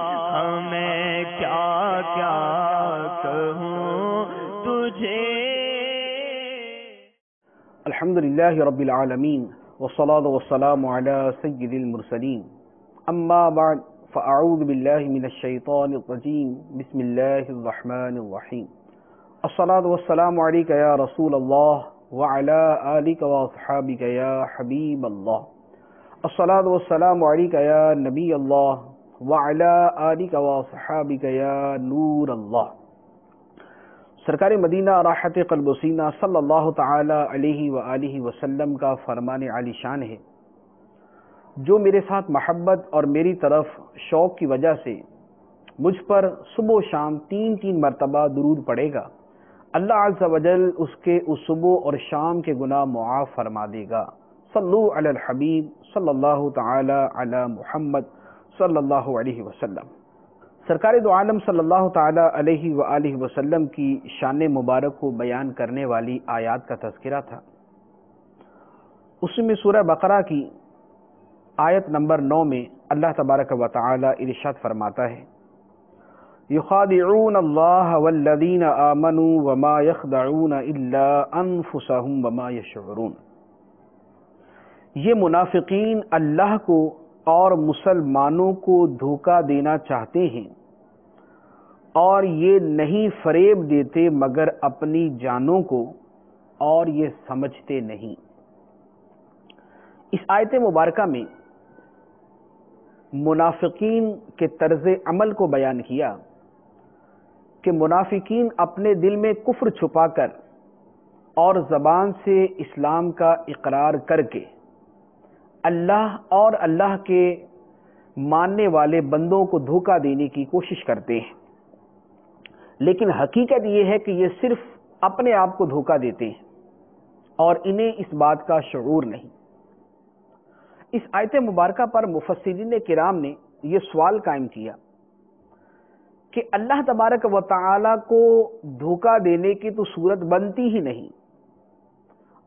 ہمیں کیا کیا کہوں تجھے. الحمدللہ رب العالمین والصلاة والسلام علی سید المرسلین. اما بعد فاعوذ باللہ من الشیطان الرجیم. بسم اللہ الرحمن الرحیم. الصلاة والسلام علیک یا رسول اللہ وعلی آلک واصحابک یا حبیب اللہ. الصلاة والسلام علیک یا نبی اللہ وعلی آلک واصحابک یا نور اللہ. سرکار مدینہ راحت قلب و سینہ صلی اللہ تعالی علیہ وآلہ وسلم کا فرمان عالی شان ہے، جو میرے ساتھ محبت اور میری طرف شوق کی وجہ سے مجھ پر صبح و شام تین مرتبہ درود پڑے گا، اللہ عز و جل اس کے اس صبح اور شام کے گناہ معاف فرما دے گا. صلو علی الحبیب صلی اللہ تعالی علی محمد صلی اللہ علیہ وسلم. سرکار دو عالم صلی اللہ تعالی علیہ وآلہ وسلم کی شان مبارک کو بیان کرنے والی آیات کا تذکرہ تھا. اس میں سورہ بقرہ کی آیت نمبر 9 میں اللہ تبارک و تعالی ارشاد فرماتا ہے: یخادعون اللہ والذین آمنوا وما یخدعون الا انفسهم وما یشعرون. یہ منافقین اللہ کو اور مسلمانوں کو دھوکہ دینا چاہتے ہیں اور یہ نہیں فریب دیتے مگر اپنی جانوں کو، اور یہ سمجھتے نہیں. اس آیت مبارکہ میں منافقین کے طرز عمل کو بیان کیا کہ منافقین اپنے دل میں کفر چھپا کر اور زبان سے اسلام کا اقرار کر کے اللہ اور اللہ کے ماننے والے بندوں کو دھوکہ دینے کی کوشش کرتے ہیں، لیکن حقیقت یہ ہے کہ یہ صرف اپنے آپ کو دھوکہ دیتے ہیں اور انہیں اس بات کا شعور نہیں. اس آیت مبارکہ پر مفسرین کرام نے یہ سوال قائم کیا کہ اللہ تبارک و تعالی کو دھوکہ دینے کی تو صورت بنتی ہی نہیں،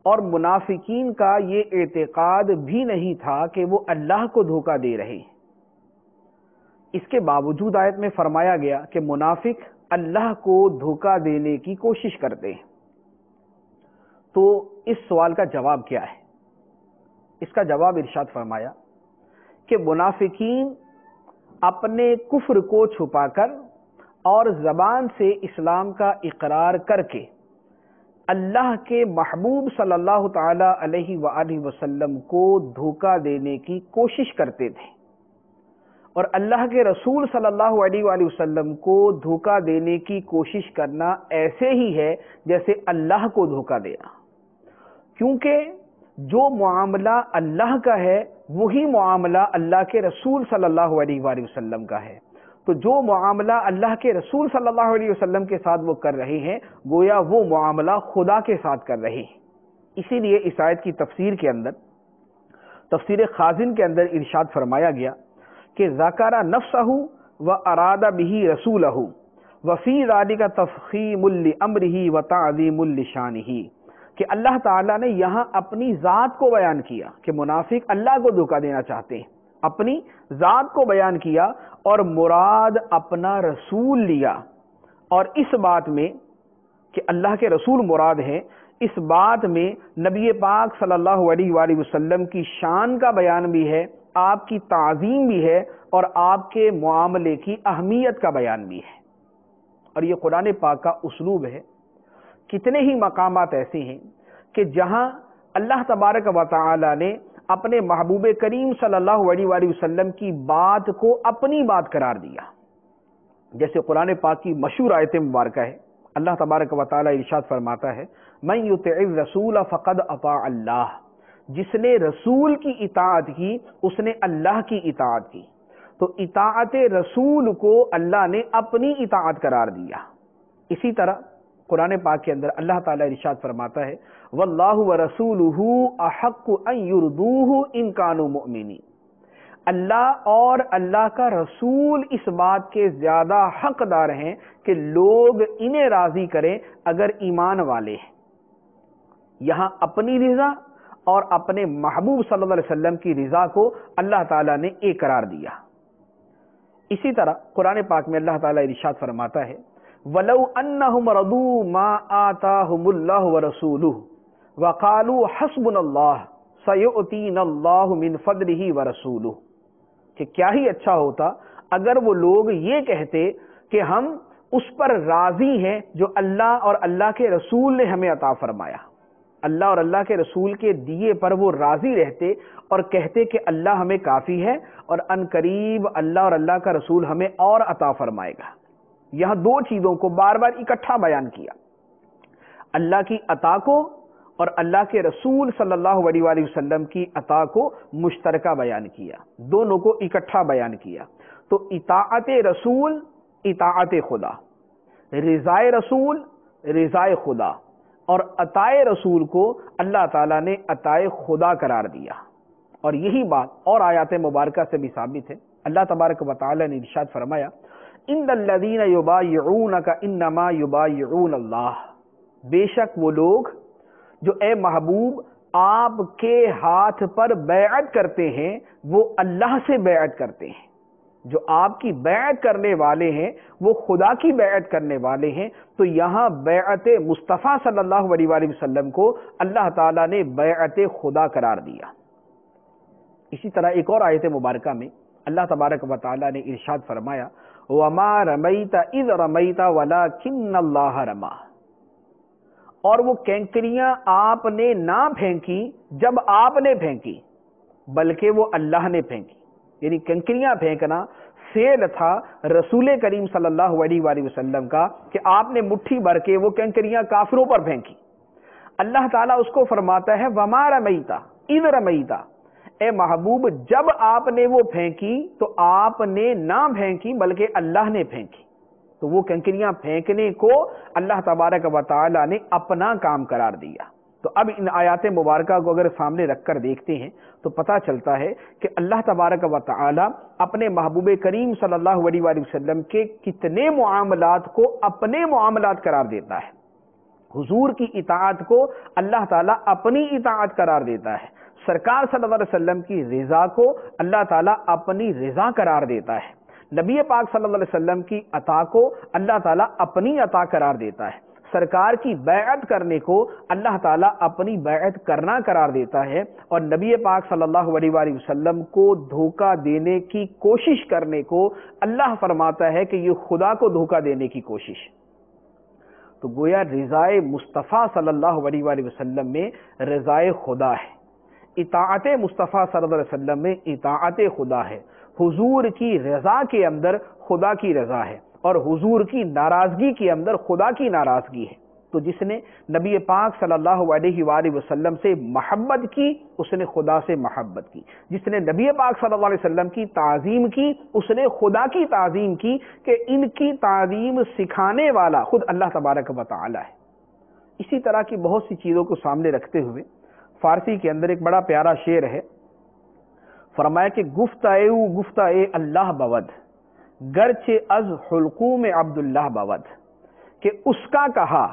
اور منافقین کا یہ اعتقاد بھی نہیں تھا کہ وہ اللہ کو دھوکہ دے رہے ہیں. اس کے باوجود آیت میں فرمایا گیا کہ منافق اللہ کو دھوکہ دینے کی کوشش کرتے ہیں. تو اس سوال کا جواب کیا ہے؟ اس کا جواب ارشاد فرمایا کہ منافقین اپنے کفر کو چھپا کر اور زبان سے اسلام کا اقرار کر کے اللہ کے محبوب صلی اللہ تعالی علیہ وآلہ وسلم کو دھوکہ دینے کی کوشش کرتے تھے، اور اللہ کے رسول صلی اللہ علیہ وآلہ وسلم کو دھوکہ دینے کی کوشش کرنا ایسے ہی ہے جیسے اللہ کو دھوکہ دینا، کیونکہ جو معاملہ اللہ کا ہے وہی معاملہ اللہ کے رسول صلی اللہ علیہ وآلہ وسلم کا ہے. تو جو معاملہ اللہ کے رسول صلی اللہ علیہ وسلم کے ساتھ وہ کر رہے ہیں گویا وہ معاملہ خدا کے ساتھ کر رہے ہیں. اسی لیے اس آیت کی تفسیر کے اندر، تفسیر خازن کے اندر ارشاد فرمایا گیا کہ ذکر نفسہ و اراد بہ رسولہ وفی ذلک تفخیم لامرہ و تعظیم لشانہ، کہ اللہ تعالیٰ نے یہاں اپنی ذات کو بیان کیا کہ منافق اللہ کو دھوکہ دینا چاہتے ہیں، اپنی ذات کو بیان کیا اور مراد اپنا رسول لیا، اور اس بات میں کہ اللہ کے رسول مراد ہیں، اس بات میں نبی پاک صلی اللہ علیہ وآلہ وسلم کی شان کا بیان بھی ہے، آپ کی تعظیم بھی ہے، اور آپ کے معاملے کی اہمیت کا بیان بھی ہے. اور یہ قرآن پاک کا اسلوب ہے. کتنے ہی مقامات ایسے ہیں کہ جہاں اللہ تبارک و تعالی نے اپنے محبوب کریم صلی اللہ علیہ وآلہ وسلم کی بات کو اپنی بات قرار دیا. جیسے قرآن پاک کی مشہور آیت مبارکہ ہے، اللہ تبارک و تعالی ارشاد فرماتا ہے: من یطع الرسول فقد اطاع اللہ. جس نے رسول کی اطاعت کی اس نے اللہ کی اطاعت کی. تو اطاعت رسول کو اللہ نے اپنی اطاعت قرار دیا. اسی طرح قرآن پاک کے اندر اللہ تعالی ارشاد فرماتا ہے: واللہ ورسولہ احق ان یرضوہ ان کانوا مؤمنین. اللہ اور اللہ کا رسول اس بات کے زیادہ حقدار ہیں کہ لوگ انہیں راضی کریں اگر ایمان والے ہیں. یہاں اپنی رضا اور اپنے محبوب صلی اللہ علیہ وسلم کی رضا کو اللہ تعالیٰ نے ایک قرار دیا. اسی طرح قرآن پاک میں اللہ تعالیٰ ارشاد فرماتا ہے وَلَوْ أَنَّهُمْ رَضُوا مَا آتَاهُمُ اللَّهُ وَرَسُولُهُ وَقَالُوا حَسْبُنَا اللَّهُ سَيُؤْتِينَا اللَّهُ مِنْ فَضْلِهِ وَرَسُولُهُ کہ کیا ہی اچھا ہوتا اگر وہ لوگ یہ کہتے کہ ہم اس پر راضی ہیں جو اللہ اور اللہ کے رسول نے ہمیں عطا فرمایا، اللہ اور اللہ کے رسول کے دیے پر وہ راضی رہتے اور کہتے کہ اللہ ہمیں کافی ہے اور ان قریب اللہ اور اللہ کا رسول ہمیں اور عطا فرمائے گا۔ یہاں دو چیزوں کو بار بار اکٹھا بیان کیا، اللہ کی عطا کو اور اللہ کے رسول صلی اللہ علیہ وآلہ وسلم کی عطا کو مشترکہ بیان کیا، دونوں کو اکٹھا بیان کیا۔ تو اطاعت رسول اطاعت خدا، رضائے رسول رضائے خدا، اور عطائے رسول کو اللہ تعالیٰ نے عطائے خدا قرار دیا۔ اور یہی بات اور آیات مبارکہ سے بھی ثابت ہے۔ اللہ تبارک و تعالیٰ نے ارشاد فرمایا ان الذین یبایعونک انما یبایعون اللہ، بے شک وہ لوگ جو اے محبوب آپ کے ہاتھ پر بیعت کرتے ہیں وہ اللہ سے بیعت کرتے ہیں، جو آپ کی بیعت کرنے والے ہیں وہ خدا کی بیعت کرنے والے ہیں۔ تو یہاں بیعت مصطفیٰ صلی اللہ علیہ وآلہ وسلم کو اللہ تعالیٰ نے بیعت خدا قرار دیا۔ اسی طرح ایک اور آیت مبارکہ میں اللہ تبارک و تعالیٰ نے ارشاد فرمایا وَمَا رَمَيْتَ إِذْ رَمَيْتَ وَلَكِنَّ اللَّهَ رَمَى، اور وہ کینکریاں آپ نے نہ پھینکی جب آپ نے پھینکی بلکہ وہ اللہ نے پھینکی، یعنی کنکریاں پھینکنا فعل تھا رسول کریم صلی اللہ علیہ وآلہ وسلم کا کہ آپ نے مٹھی بھر کے وہ کنکریاں کافروں پر پھینکی۔ اللہ تعالیٰ اس کو فرماتا ہے وَمَا رَمَيْتَ إِذْ رَمَيْتَ، اے محبوب جب آپ نے وہ پھینکی تو آپ نے نہ پھینکی بلکہ اللہ نے پھینکی۔ تو وہ کنکریاں پھینکنے کو اللہ تبارک و تعالیٰ نے اپنا کام قرار دیا۔ تو اب ان آیات مبارکہ کو اگر سامنے رکھ کر دیکھتے ہیں تو پتہ چلتا ہے کہ اللہ تبارک و تعالی اپنے محبوب کریم صلی اللہ علیہ وآلہ وسلم کے کتنے معاملات کو اپنے معاملات قرار دیتا ہے۔ حضور کی اطاعت کو اللہ تعالیٰ اپنی اطاعت قرار دیتا ہے، سرکار صلی اللہ علیہ وسلم کی رضا کو اللہ تعالیٰ اپنی رضا قرار دیتا ہے، نبی پاک صلی اللہ علیہ وسلم کی عطا کو اللہ تعالیٰ اپنی عطا قرار دیتا ہے، سرکار کی بیعت کرنے کو اللہ تعالیٰ اپنی بیعت کرنا قرار دیتا ہے، اور نبی پاک صلی اللہ علیہ وآلہ وسلم کو دھوکہ دینے کی کوشش کرنے کو اللہ فرماتا ہے کہ یہ خدا کو دھوکہ دینے کی کوشش۔ تو گویا رضائے مصطفیٰ صلی اللہ علیہ وآلہ وسلم میں رضائے خدا ہے، اطاعت مصطفیٰ صلی اللہ علیہ وسلم میں اطاعت خدا ہے، حضور کی رضا کے اندر خدا کی رضا ہے، اور حضور کی ناراضگی کے اندر خدا کی ناراضگی ہے۔ تو جس نے نبی پاک صلی اللہ علیہ وآلہ وسلم سے محبت کی اس نے خدا سے محبت کی، جس نے نبی پاک صلی اللہ علیہ وسلم کی تعظیم کی اس نے خدا کی تعظیم کی، کہ ان کی تعظیم سکھانے والا خود اللہ تبارک و تعالی ہے۔ اسی طرح کی بہت سی چیزوں کو سامنے رکھتے ہوئے فارسی کے اندر ایک بڑا پیارا شعر ہے، فرمایا کہ گفتائے اللہ بود گرچہ از حلقوم عبداللہ بود، کہ اس کا کہا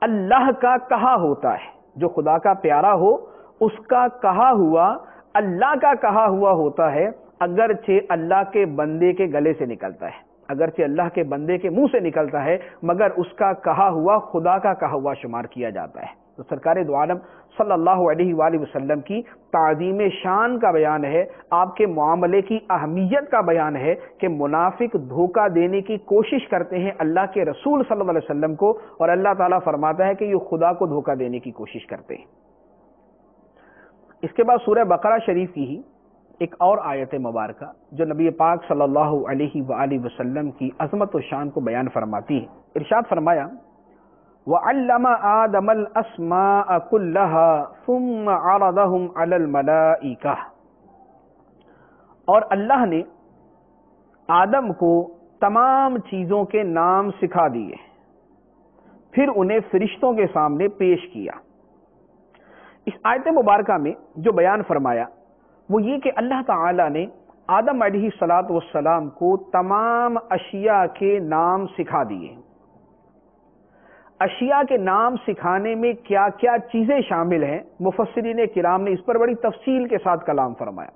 اللہ کا کہا ہوتا ہے، جو خدا کا پیارا ہو اس کا کہا ہوا اللہ کا کہا ہوا ہوتا ہے، اگرچہ اللہ کے بندے کے گلے سے نکلتا ہے، اگرچہ اللہ کے بندے کے منہ سے نکلتا ہے مگر اس کا کہا ہوا خدا کا کہا ہوا شمار کیا جاتا ہے۔ تو سرکار دو عالم صلی اللہ علیہ وآلہ وسلم کی تعظیم شان کا بیان ہے، آپ کے معاملے کی اہمیت کا بیان ہے کہ منافق دھوکہ دینے کی کوشش کرتے ہیں اللہ کے رسول صلی اللہ علیہ وسلم کو، اور اللہ تعالیٰ فرماتا ہے کہ یہ خدا کو دھوکہ دینے کی کوشش کرتے ہیں۔ اس کے بعد سورہ بقرہ شریف کی ہی ایک اور آیت مبارکہ جو نبی پاک صلی اللہ علیہ وآلہ وسلم کی عظمت و شان کو بیان فرماتی ہے۔ ارشاد فرمایا وَعَلَّمَ آدَمَ الْأَسْمَاءَ كُلَّهَا ثُمَّ عَرَضَهُمْ عَلَى الْمَلَائِكَةِ، اور اللہ نے آدم کو تمام چیزوں کے نام سکھا دیے، پھر انہیں فرشتوں کے سامنے پیش کیا۔ اس آیت مبارکہ میں جو بیان فرمایا وہ یہ کہ اللہ تعالی نے آدم علیہ السلام کو تمام اشیاء کے نام سکھا دیے۔ اشیاء کے نام سکھانے میں کیا کیا چیزیں شامل ہیں، مفسرین کرام نے اس پر بڑی تفصیل کے ساتھ کلام فرمایا۔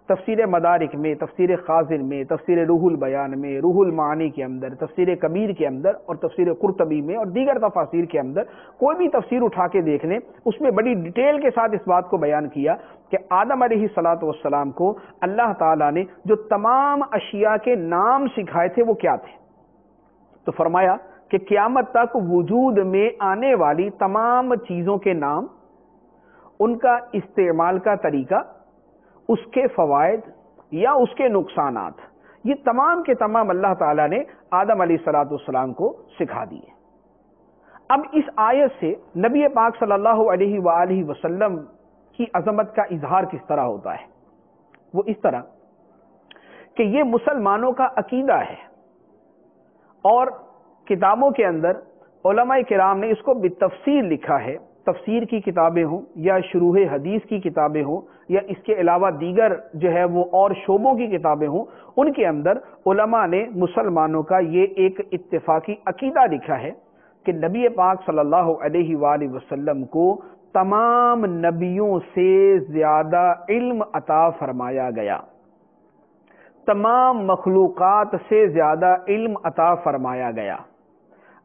تفسیر مدارک میں، تفسیر خازن میں، تفسیر روح البیان میں، روح المعانی کے اندر، تفسیر کبیر کے اندر اور تفسیر قرطبی میں اور دیگر تفاسیر کے اندر کوئی بھی تفسیر اٹھا کے دیکھ لیں، اس میں بڑی ڈیٹیل کے ساتھ اس بات کو بیان کیا کہ آدم علیہ السلام کو اللہ تعالیٰ نے جو تمام اشیاء کے نام سکھائے تھے وہ کیا تھے؟ تو فرمایا کہ قیامت تک وجود میں آنے والی تمام چیزوں کے نام، ان کا استعمال کا طریقہ، اس کے فوائد یا اس کے نقصانات، یہ تمام کے تمام اللہ تعالیٰ نے آدم علیہ السلام کو سکھا دیے۔ اب اس آیت سے نبی پاک صلی اللہ علیہ وآلہ وسلم کی عظمت کا اظہار کس طرح ہوتا ہے؟ وہ اس طرح کہ یہ مسلمانوں کا عقیدہ ہے، اور کتابوں کے اندر علماء کرام نے اس کو بالتفصیل لکھا ہے، تفسیر کی کتابیں ہوں یا شروح حدیث کی کتابیں ہوں یا اس کے علاوہ دیگر جو ہے وہ اور شعبوں کی کتابیں ہوں، ان کے اندر علماء نے مسلمانوں کا یہ ایک اتفاقی عقیدہ لکھا ہے کہ نبی پاک صلی اللہ علیہ وآلہ وسلم کو تمام نبیوں سے زیادہ علم عطا فرمایا گیا، تمام مخلوقات سے زیادہ علم عطا فرمایا گیا۔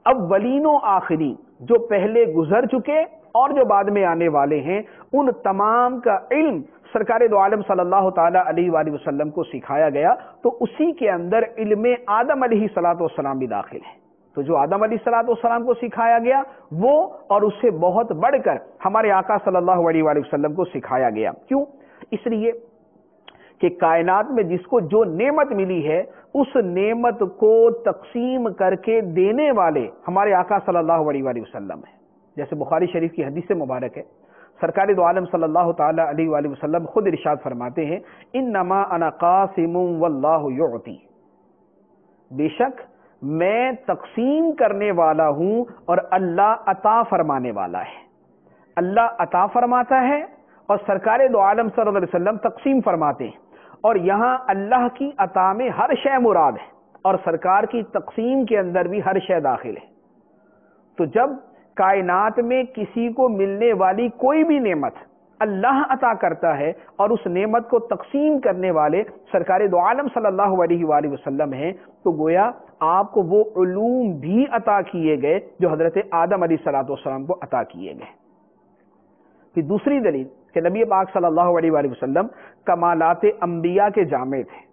اولین و آخرین جو پہلے گزر چکے اور جو بعد میں آنے والے ہیں، ان تمام کا علم سرکار دو عالم صلی اللہ تعالی علیہ وآلہ وسلم کو سکھایا گیا، تو اسی کے اندر علم آدم علیہ السلام بھی داخل ہے۔ تو جو آدم علیہ السلام کو سکھایا گیا وہ اور اس سے بہت بڑھ کر ہمارے آقا صلی اللہ علیہ وآلہ وسلم کو سکھایا گیا۔ کیوں؟ اس لیے کہ کائنات میں جس کو جو نعمت ملی ہے اس نعمت کو تقسیم کر کے دینے والے ہمارے آقا صلی اللہ علیہ وآلہ وسلم ہیں۔ جیسے بخاری شریف کی حدیث مبارک ہے، سرکار دو عالم صلی اللہ تعالی علیہ وآلہ وسلم خود ارشاد فرماتے ہیں، انما انا قاسم واللہ یعطی، بے شک میں تقسیم کرنے والا ہوں اور اللہ عطا فرمانے والا ہے۔ اللہ عطا فرماتا ہے اور سرکار دو عالم صلی اللہ علیہ وسلم تقسیم فرماتے ہیں، اور یہاں اللہ کی عطا میں ہر شے مراد ہے اور سرکار کی تقسیم کے اندر بھی ہر شے داخل ہے۔ تو جب کائنات میں کسی کو ملنے والی کوئی بھی نعمت اللہ عطا کرتا ہے اور اس نعمت کو تقسیم کرنے والے سرکار دو عالم صلی اللہ علیہ وآلہ وسلم ہیں، تو گویا آپ کو وہ علوم بھی عطا کیے گئے جو حضرت آدم علیہ السلام کو عطا کیے گئے۔ پھر دوسری دلیل کہ نبی پاک صلی اللہ علیہ وآلہ وسلم کمالات انبیاء کے جامع تھے،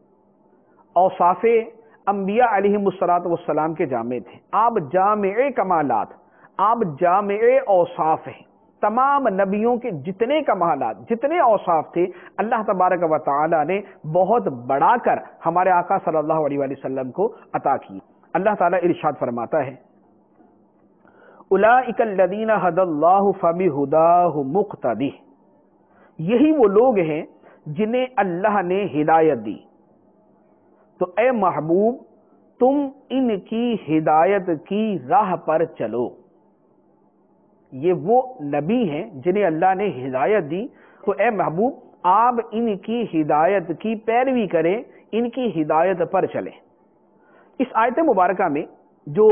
اوصاف انبیاء علیہ السلام کے جامع تھے۔ آپ جامع کمالات، آپ جامع اوصاف ہیں۔ تمام نبیوں کے جتنے کمالات، جتنے اوصاف تھے، اللہ تبارک و تعالی نے بہت بڑھا کر ہمارے آقا صلی اللہ علیہ وآلہ وسلم کو عطا کی۔ اللہ تعالیٰ ارشاد فرماتا ہے، اولئک الذین ھدی اللہ فبہداہ مقتدی، یہی وہ لوگ ہیں جنہیں اللہ نے ہدایت دی، تو اے محبوب تم ان کی ہدایت کی راہ پر چلو۔ یہ وہ نبی ہیں جنہیں اللہ نے ہدایت دی، تو اے محبوب آپ ان کی ہدایت کی پیروی کریں، ان کی ہدایت پر چلیں۔ اس آیت مبارکہ میں جو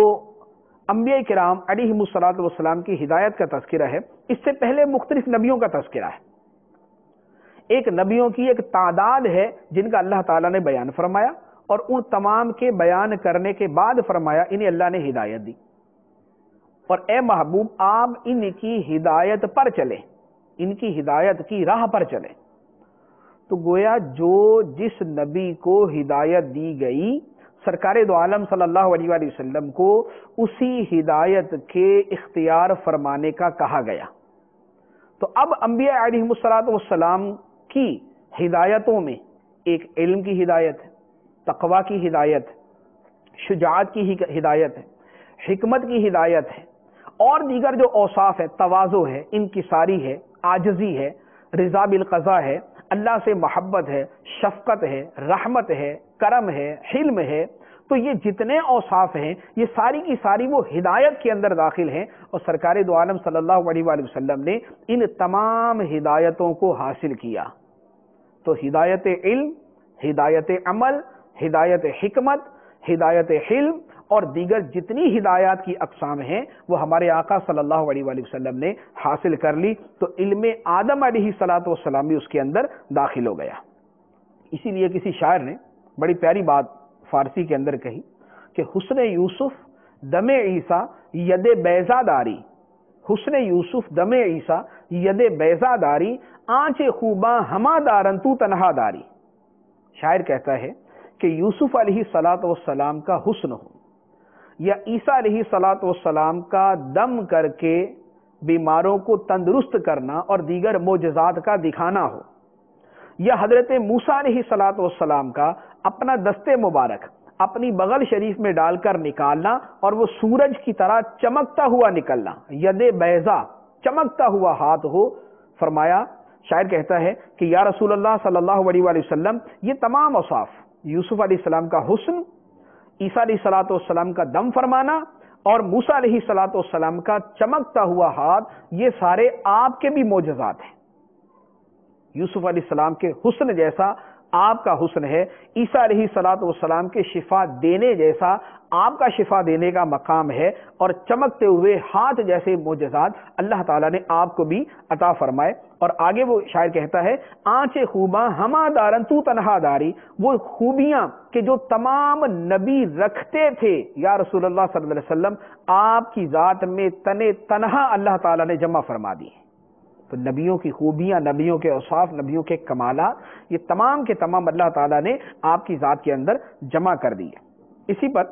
انبیاء کرام علیہ السلام کی ہدایت کا تذکرہ ہے، اس سے پہلے مختلف نبیوں کا تذکرہ ہے۔ ایک نبیوں کی ایک تعداد ہے جن کا اللہ تعالیٰ نے بیان فرمایا، اور ان تمام کے بیان کرنے کے بعد فرمایا انہیں اللہ نے ہدایت دی، اور اے محبوب آپ ان کی ہدایت پر چلیں، ان کی ہدایت کی راہ پر چلیں۔ تو گویا جو جس نبی کو ہدایت دی گئی، سرکار دو عالم صلی اللہ علیہ وآلہ وسلم کو اسی ہدایت کے اختیار فرمانے کا کہا گیا۔ تو اب انبیاء علیہ السلام کی ہدایتوں میں ایک علم کی ہدایت ہے، تقوی کی ہدایت ہے، شجاعت کی ہدایت ہے، حکمت کی ہدایت ہے، اور دیگر جو اوصاف ہے، تواضع ہے، انکساری ہے، عاجزی ہے، رضا بالقضاء ہے، اللہ سے محبت ہے، شفقت ہے، رحمت ہے، کرم ہے، حلم ہے، تو یہ جتنے اوصاف ہیں یہ ساری کی ساری وہ ہدایت کے اندر داخل ہیں، اور سرکار دو عالم صلی اللہ علیہ وآلہ وسلم نے ان تمام ہدایتوں کو حاصل کیا۔ تو ہدایت علم، ہدایت عمل، ہدایت حکمت، ہدایت حلم اور دیگر جتنی ہدایات کی اقسام ہیں وہ ہمارے آقا صلی اللہ علیہ وآلہ وسلم نے حاصل کر لی، تو علم آدم علیہ السلام بھی اس کے اندر داخل ہو گیا۔ اسی لیے کسی شاعر نے بڑی پیاری بات فارسی کے اندر کہی کہ حسن یوسف دم عیسیٰ ید بیضا داری، حسن یوسف دم عیسیٰ ید بیضا داری، آنچ خوباں ہما دارن تو تنہا داری۔ شاعر کہتا ہے کہ یوسف علیہ السلام کا حسن ہو یا عیسیٰ علیہ السلام کا دم کر کے بیماروں کو تندرست کرنا اور دیگر معجزات کا دکھانا ہو، یا حضرت موسیٰ علیہ السلام کا اپنا دست مبارک اپنی بغل شریف میں ڈال کر نکالنا اور وہ سورج کی طرح چمکتا ہوا نکلنا، ید بیضا چمکتا ہوا ہاتھ ہو۔ فرمایا شاعر کہتا ہے کہ یا رسول اللہ صلی اللہ علیہ وآلہ وسلم، یہ تمام اوصاف یوسف علیہ السلام کا حسن، عیسیٰ علیہ السلام کا دم فرمانا اور موسیٰ علیہ السلام کا چمکتا ہوا ہاتھ، یہ سارے آپ کے بھی معجزات ہیں۔ یوسف علیہ السلام کے حسن جیسا آپ کا حسن ہے، عیسیٰ علیہ السلام کے شفا دینے جیسا آپ کا شفا دینے کا مقام ہے، اور چمکتے ہوئے ہاتھ جیسے معجزات اللہ تعالیٰ نے آپ کو بھی عطا فرمائے۔ اور آگے وہ شاعر کہتا ہے آنچ خوباں ہما دارن تو تنہا داری، وہ خوبیاں کہ جو تمام نبی رکھتے تھے یا رسول اللہ صلی اللہ علیہ وسلم، آپ کی ذات میں تنہا اللہ تعالیٰ نے جمع فرما دی۔ تو نبیوں کی خوبیاں، نبیوں کے اوصاف، نبیوں کے کمالات، یہ تمام کے تمام اللہ تعالیٰ نے آپ کی ذات کے اندر جمع کر دی ہے۔ اسی پر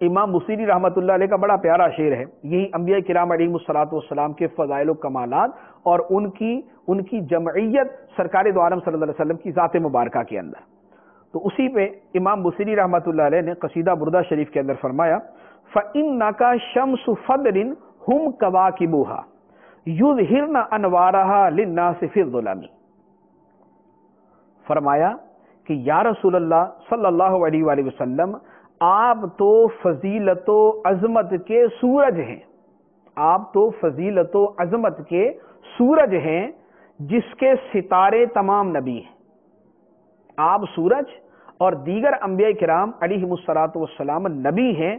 امام بصیری رحمۃ اللہ علیہ کا بڑا پیارا شعر ہے، یہی انبیاء کرام علیہ الصلوۃ کے فضائل و کمالات اور ان کی جمعیت سرکار دو عالم صلی اللہ علیہ وسلم کی ذات مبارکہ کے اندر۔ تو اسی پہ امام بصیری رحمۃ اللہ علیہ نے قصیدہ بردہ شریف کے اندر فرمایا فَإِنَّكَ شَمْسُ فَضْلٍ هُمْ كَوَاكِبُهَا یظہرن انوارہا للناس فی الظلم۔ فرمایا کہ یا رسول اللہ صلی اللہ علیہ وآلہ وسلم، آپ تو فضیلت و عظمت کے سورج ہیں، آپ تو فضیلت و عظمت کے سورج ہیں جس کے ستارے تمام نبی ہیں۔ آپ سورج اور دیگر انبیاء کرام علیہ السلام نبی ہیں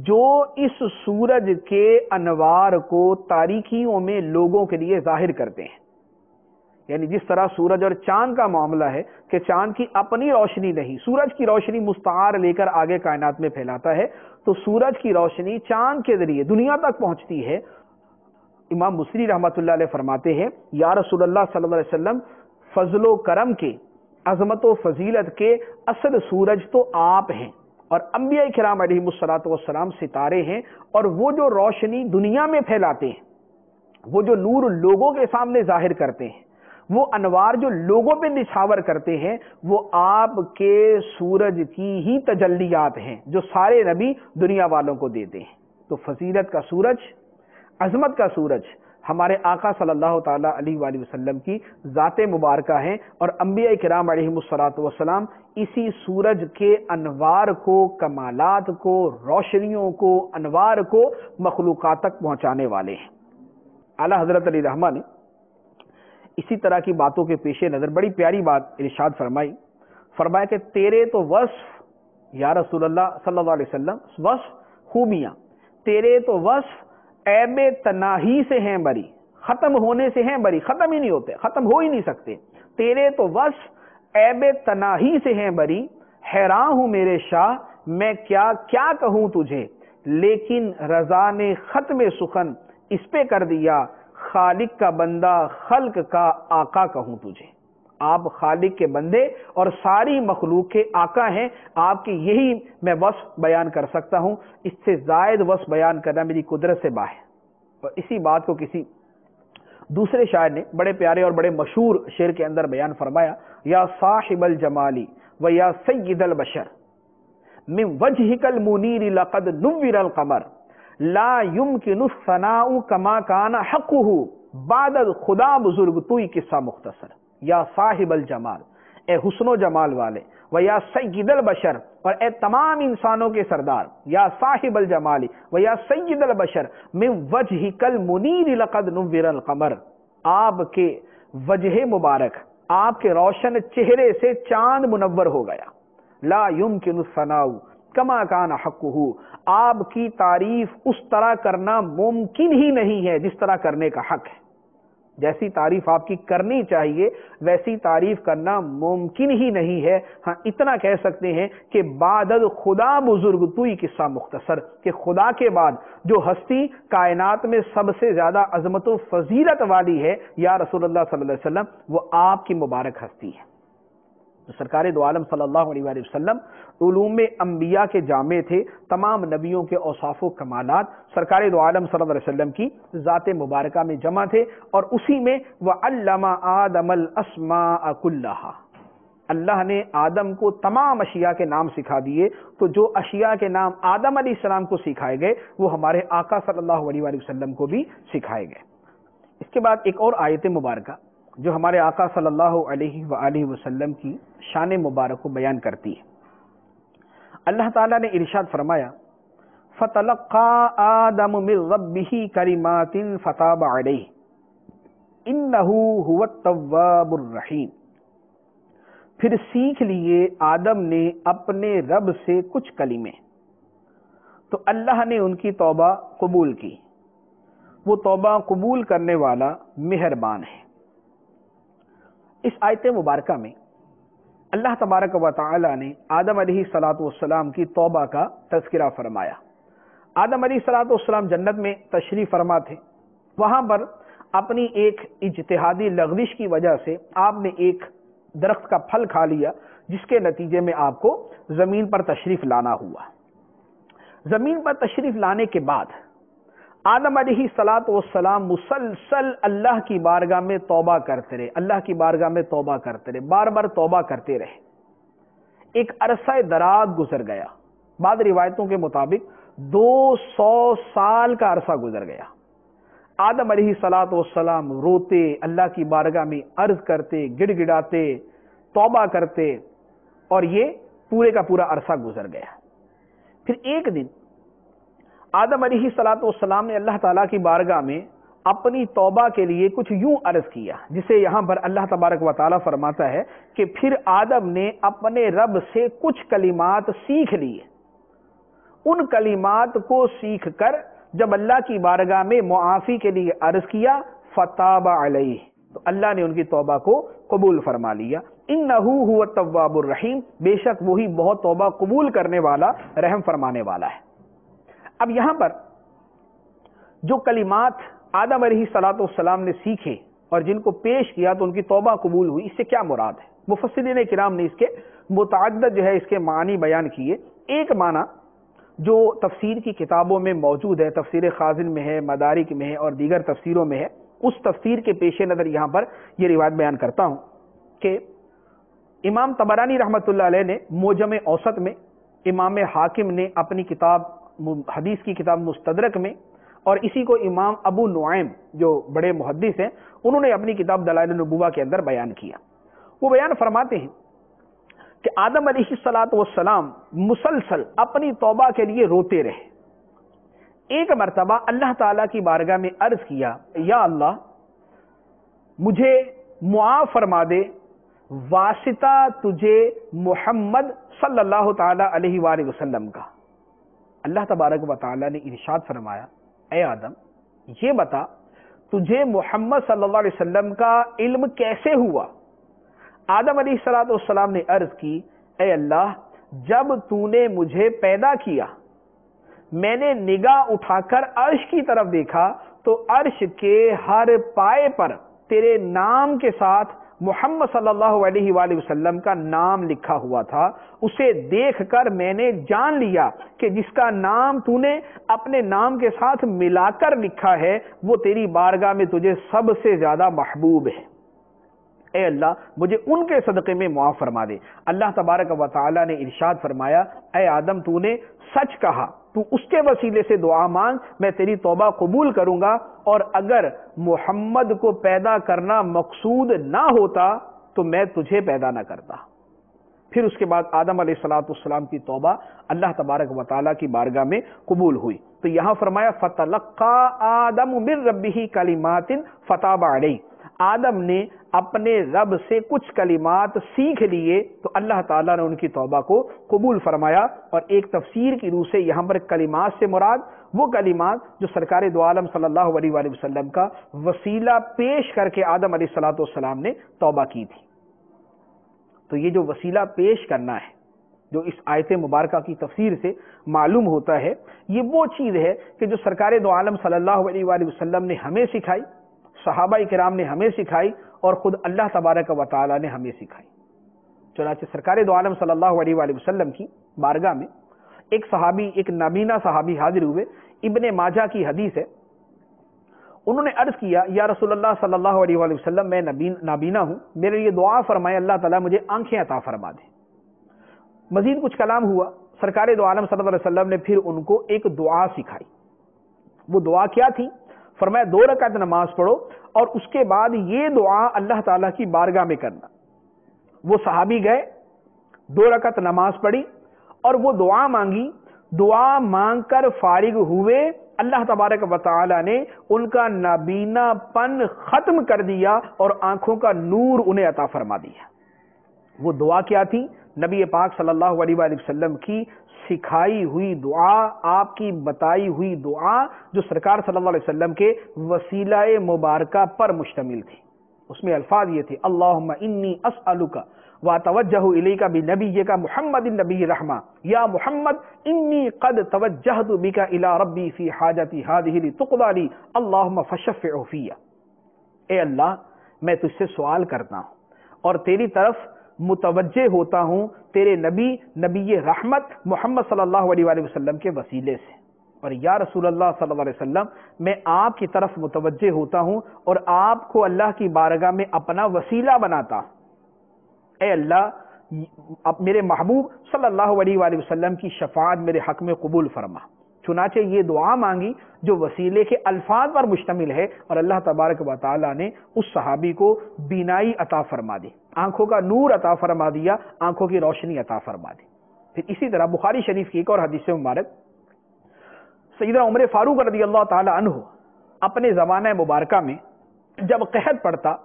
جو اس سورج کے انوار کو تاریکیوں میں لوگوں کے لیے ظاہر کرتے ہیں۔ یعنی جس طرح سورج اور چاند کا معاملہ ہے کہ چاند کی اپنی روشنی نہیں، سورج کی روشنی مستعار لے کر آگے کائنات میں پھیلاتا ہے، تو سورج کی روشنی چاند کے ذریعے دنیا تک پہنچتی ہے۔ امام بصری رحمۃ اللہ علیہ فرماتے ہیں یا رسول اللہ صلی اللہ علیہ وسلم، فضل و کرم کے، عظمت و فضیلت کے اصل سورج تو آپ ہیں، اور انبیاء کرام علیہ السلام ستارے ہیں، اور وہ جو روشنی دنیا میں پھیلاتے ہیں، وہ جو نور لوگوں کے سامنے ظاہر کرتے ہیں، وہ انوار جو لوگوں پہ نچھاور کرتے ہیں، وہ آپ کے سورج کی ہی تجلیات ہیں جو سارے نبی دنیا والوں کو دیتے ہیں۔ تو فضیلت کا سورج، عظمت کا سورج ہمارے آقا صلی اللہ تعالیٰ علیہ وآلہ وسلم کی ذات مبارکہ ہیں، اور انبیاء کرام علیہ السلام اسی سورج کے انوار کو، کمالات کو، روشنیوں کو، انوار کو مخلوقات تک پہنچانے والے ہیں۔ اعلیٰ حضرت علی رحمہ نے اسی طرح کی باتوں کے پیش نظر بڑی پیاری بات ارشاد فرمایا کہ تیرے تو وصف یا رسول اللہ صلی اللہ علیہ وسلم، وصف خوبیاں تیرے تو وصف عیب تناہی سے ہیں بری، ختم ہونے سے ہیں بری، ختم ہی نہیں ہوتے، ختم ہو ہی نہیں سکتے۔ تیرے تو وصف عیب تناہی سے ہیں بری، حیران ہوں میرے شاہ میں کیا کیا کہوں تجھے، لیکن رضا نے ختم سخن اس پہ کر دیا، خالق کا بندہ خلق کا آقا کہوں تجھے۔ آپ خالق کے بندے اور ساری مخلوق کے آقا ہیں، آپ کی یہی میں وصف بیان کر سکتا ہوں، اس سے زائد وصف بیان کرنا میری قدرت سے باہر۔ اور اسی بات کو کسی دوسرے شاعر نے بڑے پیارے اور بڑے مشہور شعر کے اندر بیان فرمایا، یا صاحب الجمالی و یا سید البشر من وجهک المنیر لقد نور القمر لا يمكن الثناء كما كان حقه بعد خدا بزرگ توئی قصہ مختصر۔ یا صاحب الجمال، اے حسن و جمال والے، و یا سید البشر، اور اے تمام انسانوں کے سردار، یا صاحب الجمال و یا سید البشر من وجهک المنیر لقد نور القمر، آپ کے وجہ مبارک، آپ کے روشن چہرے سے چاند منور ہو گیا۔ لا يمكن الثناء کما کان حقہ، آپ کی تعریف اس طرح کرنا ممکن ہی نہیں ہے جس طرح کرنے کا حق ہے۔ جیسی تعریف آپ کی کرنی چاہیے ویسی تعریف کرنا ممکن ہی نہیں ہے۔ ہاں اتنا کہہ سکتے ہیں کہ بعد خدا بزرگ توئی قصہ مختصر، کہ خدا کے بعد جو ہستی کائنات میں سب سے زیادہ عظمت و فضیلت والی ہے یا رسول اللہ صلی اللہ علیہ وسلم، وہ آپ کی مبارک ہستی ہے۔ سرکار دو عالم صلی اللہ علیہ وآلہ وسلم علوم انبیاء کے جامع تھے، تمام نبیوں کے اوصاف و کمالات سرکار دو عالم صلی اللہ علیہ وسلم کی ذات مبارکہ میں جمع تھے، اور اسی میں وَعَلَّمَ آدَمَ الْأَسْمَاءَ كُلَّهَا، اللہ نے آدم کو تمام اشیاء کے نام سکھا دیے۔ تو جو اشیاء کے نام آدم علیہ السلام کو سکھائے گئے وہ ہمارے آقا صلی اللہ علیہ وآلہ وسلم کو بھی سکھائے گئے۔ اس کے بعد ایک اور آیت مبارکہ جو ہمارے آقا صلی اللہ علیہ وآلہ وسلم کی شان مبارک کو بیان کرتی ہے۔ اللہ تعالیٰ نے ارشاد فرمایا فَتَلَقَّى آدَمُ مِن رَبِّهِ كَلِمَاتٍ فَتَابَ عَلَيْهِ إِنَّهُ هُوَ التَّوَّابُ الرَّحِيمُ، پھر سیکھ لیے آدم نے اپنے رب سے کچھ کلمے، تو اللہ نے ان کی توبہ قبول کی، وہ توبہ قبول کرنے والا مہربان ہے۔ اس آیت مبارکہ میں اللہ تبارک و تعالی نے آدم علیہ السلام کی توبہ کا تذکرہ فرمایا۔ آدم علیہ السلام جنت میں تشریف فرما تھے، وہاں پر اپنی ایک اجتہادی لغزش کی وجہ سے آپ نے ایک درخت کا پھل کھا لیا، جس کے نتیجے میں آپ کو زمین پر تشریف لانا ہوا۔ زمین پر تشریف لانے کے بعد آدم علیہ السلام مسلسل اللہ کی بارگاہ میں توبہ کرتے رہے، اللہ کی بارگاہ میں توبہ کرتے رہے، بار بار توبہ کرتے رہے۔ ایک عرصہ دراز گزر گیا، بعض روایتوں کے مطابق 200 سال کا عرصہ گزر گیا۔ آدم علیہ السلام روتے، اللہ کی بارگاہ میں عرض کرتے، گڑ گڑاتے، توبہ کرتے، اور یہ پورے کا پورا عرصہ گزر گیا۔ پھر ایک دن آدم علیہ السلام نے اللہ تعالیٰ کی بارگاہ میں اپنی توبہ کے لیے کچھ یوں عرض کیا، جسے یہاں پر اللہ تبارک و تعالیٰ فرماتا ہے کہ پھر آدم نے اپنے رب سے کچھ کلمات سیکھ لیے۔ ان کلمات کو سیکھ کر جب اللہ کی بارگاہ میں معافی کے لیے عرض کیا فتاب علیہ، تو اللہ نے ان کی توبہ کو قبول فرما لیا۔ انہ هو التواب الرحیم، بے شک وہی بہت توبہ قبول کرنے والا، رحم فرمانے والا ہے۔ اب یہاں پر جو کلمات آدم علیہ السلام نے سیکھے اور جن کو پیش کیا تو ان کی توبہ قبول ہوئی، اس سے کیا مراد ہے؟ مفسرین کرام نے اس کے متعدد اس کے معنی بیان کیے۔ ایک معنی جو تفسیر کی کتابوں میں موجود ہے، تفسیر خازن میں ہے، مدارک میں ہے اور دیگر تفسیروں میں ہے، اس تفسیر کے پیش نظر یہاں پر یہ روایت بیان کرتا ہوں کہ امام طبرانی رحمۃ اللہ علیہ نے معجم اوسط میں، امام حاکم نے اپنی کتاب حدیث کی کتاب مستدرک میں، اور اسی کو امام ابو نعیم جو بڑے محدث ہیں انہوں نے اپنی کتاب دلائل النبوہ کے اندر بیان کیا۔ وہ بیان فرماتے ہیں کہ آدم علیہ السلام مسلسل اپنی توبہ کے لیے روتے رہے۔ ایک مرتبہ اللہ تعالیٰ کی بارگاہ میں عرض کیا، یا اللہ مجھے معاف فرما دے، واسطہ تجھے محمد صلی اللہ تعالی علیہ وآلہ وسلم کا۔ اللہ تبارک و تعالیٰ نے ارشاد فرمایا، اے آدم یہ بتا تجھے محمد صلی اللہ علیہ وسلم کا علم کیسے ہوا؟ آدم علیہ السلام نے عرض کی، اے اللہ جب تو نے مجھے پیدا کیا میں نے نگاہ اٹھا کر عرش کی طرف دیکھا تو عرش کے ہر پائے پر تیرے نام کے ساتھ محمد صلی اللہ علیہ وآلہ وسلم کا نام لکھا ہوا تھا۔ اسے دیکھ کر میں نے جان لیا کہ جس کا نام تو نے اپنے نام کے ساتھ ملا کر لکھا ہے وہ تیری بارگاہ میں تجھے سب سے زیادہ محبوب ہے۔ اے اللہ مجھے ان کے صدقے میں معاف فرما دے۔ اللہ تبارک و تعالی نے ارشاد فرمایا، اے آدم تو نے سچ کہا، تو اس کے وسیلے سے دعا مانگ، میں تیری توبہ قبول کروں گا، اور اگر محمد کو پیدا کرنا مقصود نہ ہوتا تو میں تجھے پیدا نہ کرتا۔ پھر اس کے بعد آدم علیہ السلام کی توبہ اللہ تبارک و تعالیٰ کی بارگاہ میں قبول ہوئی۔ تو یہاں فرمایا فَتَلَقَّى آدَمُ مِن رَبِّهِ كَلِمَاتٍ فَتَابَ عَلَيْهِ، آدم نے اپنے رب سے کچھ کلمات سیکھ لیے تو اللہ تعالیٰ نے ان کی توبہ کو قبول فرمایا۔ اور ایک تفسیر کی روح سے یہاں پر کلمات سے مراد وہ کلمات جو سرکار دو عالم صلی اللہ علیہ وآلہ وسلم کا وسیلہ پیش کر کے آدم علیہ السلام نے توبہ کی تھی۔ تو یہ جو وسیلہ پیش کرنا ہے جو اس آیت مبارکہ کی تفسیر سے معلوم ہوتا ہے، یہ وہ چیز ہے کہ جو سرکار دو عالم صلی اللہ علیہ وآلہ وسلم نے ہمیں سکھائی، صحابہ کرام نے ہمیں سکھائی، اور خود اللہ تبارک و تعالی نے ہمیں سکھائی۔ چنانچہ سرکار دو عالم صلی اللہ علیہ وآلہ وسلم کی بارگاہ میں ایک صحابی، ایک نابینا صحابی حاضر ہوئے، ابن ماجہ کی حدیث ہے۔ انہوں نے عرض کیا، یا رسول اللہ صلی اللہ علیہ وآلہ وسلم، میں نابینا ہوں، میرے لیے دعا فرمائے اللہ تعالیٰ مجھے آنکھیں عطا فرما دے۔ مزید کچھ کلام ہوا، سرکار دو عالم صلی اللہ علیہ وسلم نے پھر ان کو ایک دعا سکھائی۔ وہ دعا کیا تھی؟ فرمایا 2 رکعت نماز پڑھو اور اس کے بعد یہ دعا اللہ تعالیٰ کی بارگاہ میں کرنا۔ وہ صحابی گئے، 2 رکعت نماز پڑھی اور وہ دعا مانگی، دعا مانگ کر فارغ ہوئے، اللہ تبارک و تعالی نے ان کا نابینا پن ختم کر دیا اور آنکھوں کا نور انہیں عطا فرما دیا۔ وہ دعا کیا تھی؟ نبی پاک صلی اللہ علیہ وآلہ وسلم کی سکھائی ہوئی دعا، آپ کی بتائی ہوئی دعا جو سرکار صلی اللہ علیہ وسلم کے وسیلہ مبارکہ پر مشتمل تھی۔ اس میں الفاظ یہ تھے، اللہم انی اسألک واتوجہ الیک بنبیک محمد النبی رحمہ، یا محمد انی قد توجہت بک الی ربی فی حاجتی ہذہ لتقضی لی اللہم فشفع فی۔ اے اللہ، میں تجھ سے سوال کرتا ہوں اور تیری طرف متوجہ ہوتا ہوں تیرے نبی رحمت محمد صلی اللہ علیہ وآلہ وسلم کے وسیلے سے، اور یا رسول اللہ صلی اللہ علیہ وسلم، میں آپ کی طرف متوجہ ہوتا ہوں اور آپ کو اللہ کی بارگاہ میں اپنا وسیلہ بناتا ہوں۔ اے اللہ، میرے محبوب صلی اللہ علیہ وآلہ وسلم کی شفاعت میرے حق میں قبول فرما۔ چنانچہ یہ دعا مانگی جو وسیلے کے الفاظ پر مشتمل ہے، اور اللہ تبارک و تعالی نے اس صحابی کو بینائی عطا فرما دی، آنکھوں کا نور عطا فرما دیا، آنکھوں کی روشنی عطا فرما دی۔ پھر اسی طرح بخاری شریف کی ایک اور حدیث مبارک، سیدنا عمر فاروق رضی اللہ تعالی عنہ اپنے زمانہ مبارکہ میں جب قحط پڑتا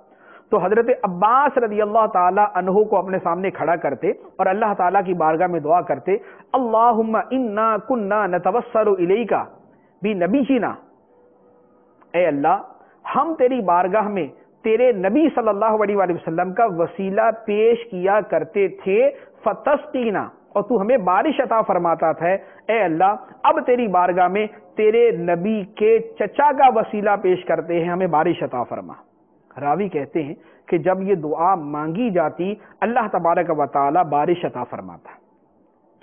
تو حضرت عباس رضی اللہ تعالی عنہ کو اپنے سامنے کھڑا کرتے اور اللہ تعالیٰ کی بارگاہ میں دعا کرتے، اللہم انا کننا نتوسل الیک بنبینا، اے اللہ، ہم تیری بارگاہ میں تیرے نبی صلی اللہ علیہ وآلہ وسلم کا وسیلہ پیش کیا کرتے تھے، فتسقینا، اور تو ہمیں بارش عطا فرماتا تھا۔ اے اللہ، اب تیری بارگاہ میں تیرے نبی کے چچا کا وسیلہ پیش کرتے ہیں، ہمیں بارش عطا فرما۔ راوی کہتے ہیں کہ جب یہ دعا مانگی جاتی اللہ تبارک و تعالی بارش عطا فرماتا۔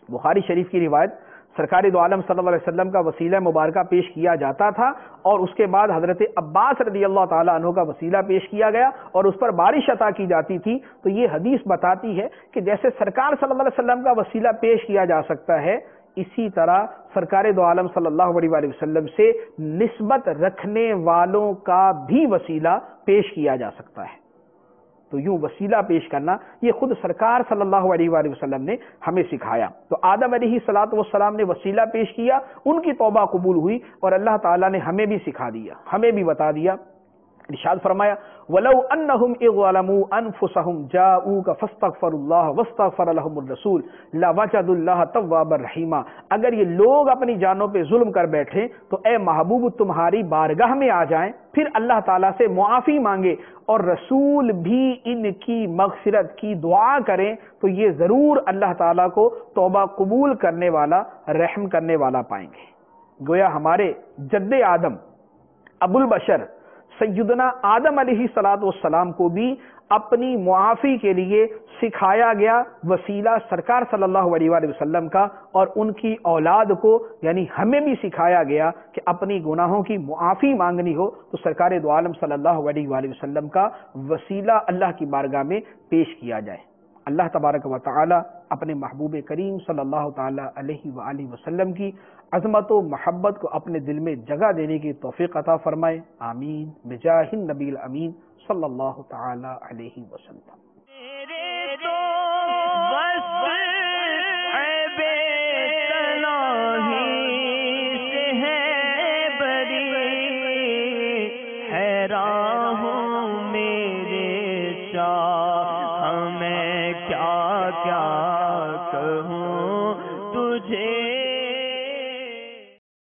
بخاری شریف کی روایت، سرکار دو عالم صلی اللہ علیہ وسلم کا وسیلہ مبارکہ پیش کیا جاتا تھا اور اس کے بعد حضرت عباس رضی اللہ تعالی عنہ کا وسیلہ پیش کیا گیا اور اس پر بارش عطا کی جاتی تھی۔ تو یہ حدیث بتاتی ہے کہ جیسے سرکار صلی اللہ علیہ وسلم کا وسیلہ پیش کیا جا سکتا ہے، اسی طرح سرکار دو عالم صلی اللہ علیہ وآلہ وسلم سے نسبت رکھنے والوں کا بھی وسیلہ پیش کیا جا سکتا ہے۔ تو یوں وسیلہ پیش کرنا یہ خود سرکار صلی اللہ علیہ وآلہ وسلم نے ہمیں سکھایا۔ تو آدم علیہ السلام نے وسیلہ پیش کیا، ان کی توبہ قبول ہوئی، اور اللہ تعالیٰ نے ہمیں بھی سکھا دیا، ہمیں بھی بتا دیا۔ ارشاد فرمایا، وَلَوْ أَنَّهُمْ إِذْ ظَلَمُوا أَنفُسَهُمْ جَاءُوكَ فَاسْتَغْفَرُوا اللَّهَ وَاسْتَغْفَرَ لَهُمُ الرَّسُولُ لَوَجَدُوا اللَّهَ تَوَّابًا رَحِيمًا۔ اگر یہ لوگ اپنی جانوں پہ ظلم کر بیٹھیں تو اے محبوب تمہاری بارگاہ میں آ جائیں، پھر اللہ تعالیٰ سے معافی مانگے اور رسول بھی ان کی مغفرت کی دعا کریں تو یہ ضرور اللہ تعالیٰ کو توبہ قبول کرنے والا، رحم کرنے والا پائیں گے۔ گویا ہمارے جد آدم ابو البشر سیدنا آدم علیہ السلام کو بھی اپنی معافی کے لیے سکھایا گیا وسیلہ سرکار صلی اللہ علیہ وآلہ وسلم کا، اور ان کی اولاد کو یعنی ہمیں بھی سکھایا گیا کہ اپنی گناہوں کی معافی مانگنی ہو تو سرکار دو عالم صلی اللہ علیہ وآلہ وسلم کا وسیلہ اللہ کی بارگاہ میں پیش کیا جائے۔ اللہ تبارک و تعالی اپنے محبوب کریم صلی اللہ تعالی علیہ وآلہ وسلم کی عظمت و محبت کو اپنے دل میں جگہ دینے کی توفیق عطا فرمائے، آمین، بجاہ النبی الامین صلی اللہ تعالی علیہ وسلم۔